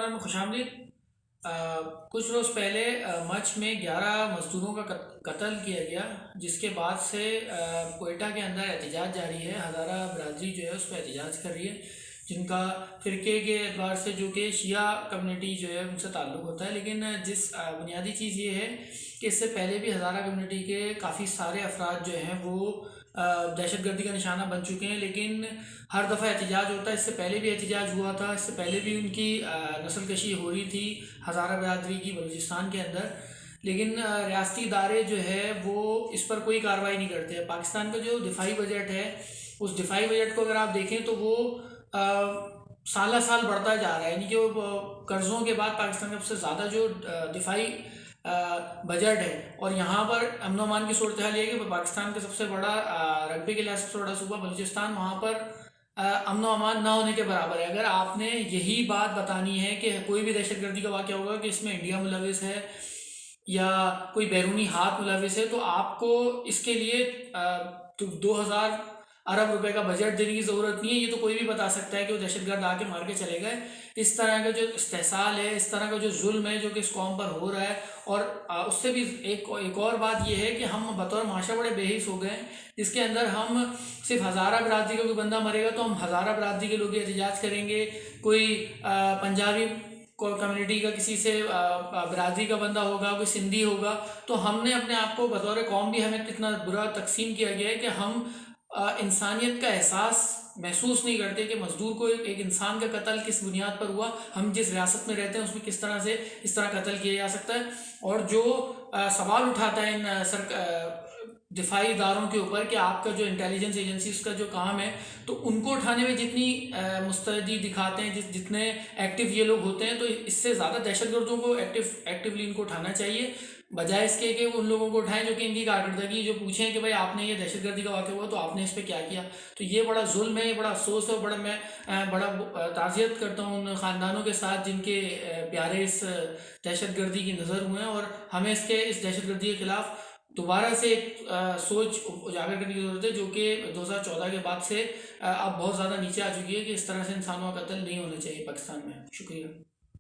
میں خوش آمدید۔ کچھ روز پہلے مچھ میں 11 مزدوروں کا قتل کیا گیا، جس کے بعد سے کوئٹہ کے اندر احتجاج جاری ہے۔ ہزارہ برادری جو ہے اس پہ احتجاج کر رہی ہے، جن کا فرقے کے اعتبار سے جو کہ شیعہ کمیونٹی جو ہے ان سے تعلق ہوتا ہے۔ لیکن جس بنیادی چیز یہ ہے کہ اس سے پہلے بھی ہزارہ کمیونٹی کے کافی سارے افراد جو ہیں وہ دہشت گردی کا نشانہ بن چکے ہیں، لیکن ہر دفعہ احتجاج ہوتا ہے۔ اس سے پہلے بھی احتجاج ہوا تھا، اس سے پہلے بھی ان کی نسل کشی ہو رہی تھی ہزارہ برادری کی بلوچستان کے اندر، لیکن ریاستی ادارے جو ہے وہ اس پر کوئی کارروائی نہیں کرتے۔ پاکستان کا جو دفاعی بجٹ ہے، اس دفاعی بجٹ کو اگر آپ دیکھیں تو وہ سالہ سال بڑھتا جا رہا ہے، یعنی کہ وہ قرضوں کے بعد پاکستان کا سب سے زیادہ جو دفاعی بجٹ ہے، اور یہاں پر امن و امان کی صورتحال یہ ہے کہ پاکستان کا سب سے بڑا رقبے کے لحاظ سے سب سے بڑا صوبہ بلوچستان، وہاں پر امن و امان نہ ہونے کے برابر ہے۔ اگر آپ نے یہی بات بتانی ہے کہ کوئی بھی دہشت گردی کا واقعہ ہوگا کہ اس میں انڈیا ملوث ہے یا کوئی بیرونی ہاتھ ملوث ہے، تو آپ کو اس کے لیے 2000 ارب روپے کا بجٹ دینے کی ضرورت نہیں ہے۔ یہ تو کوئی بھی بتا سکتا ہے کہ وہ دہشت گرد آ کے مار کے چلے گئے۔ اس طرح کا جو استحصال ہے، اس طرح کا جو ظلم ہے جو کہ اس قوم پر ہو رہا ہے، اور اس سے بھی ایک اور بات یہ ہے کہ ہم بطور معاشرہ بڑے بے حس ہو گئے ہیں، جس کے اندر ہم صرف ہزارہ برادری کا کوئی بندہ مرے گا تو ہم ہزارہ برادری کے لوگ احتجاج کریں گے، کوئی پنجابی کمیونٹی کا کسی سے برادری کا بندہ ہوگا، کوئی سندھی ہوگا، تو ہم نے اپنے آپ کو بطور قوم بھی ہمیں اتنا برا تقسیم کیا گیا ہے کہ ہم انسانیت کا احساس محسوس نہیں کرتے کہ مزدور کو ایک انسان کا قتل کس بنیاد پر ہوا، ہم جس ریاست میں رہتے ہیں اس میں کس طرح سے اس طرح قتل کیا جا سکتا ہے۔ اور جو سوال اٹھاتا ہے ان دفاعی اداروں کے اوپر کہ آپ کا جو انٹیلیجنس ایجنسیز کا جو کام ہے، تو ان کو اٹھانے میں جتنی مستعدی دکھاتے ہیں، جتنے ایکٹیو یہ لوگ ہوتے ہیں، تو اس سے زیادہ دہشت گردوں کو ایکٹیولی ان کو اٹھانا چاہیے، بجائے اس کے کہ وہ ان لوگوں کو اٹھائیں جو کہ ان کی کارکردگی جو پوچھیں کہ بھائی آپ نے یہ دہشت گردی کا واقعہ ہوا تو آپ نے اس پہ کیا کیا۔ تو یہ بڑا ظلم ہے، یہ بڑا افسوس ہے، اور میں بڑا تعزیت کرتا ہوں ان خاندانوں کے ساتھ جن کے پیارے اس دہشت گردی کی نظر ہوئے ہیں، اور ہمیں اس دہشت گردی کے خلاف دوبارہ سے ایک سوچ اجاگر کرنے کی ضرورت ہے، جو کہ 2014 کے بعد سے اب بہت زیادہ نیچے آ چکی ہے کہ اس طرح سے انسانوں کا قتل نہیں ہونا چاہیے پاکستان میں۔ شکریہ۔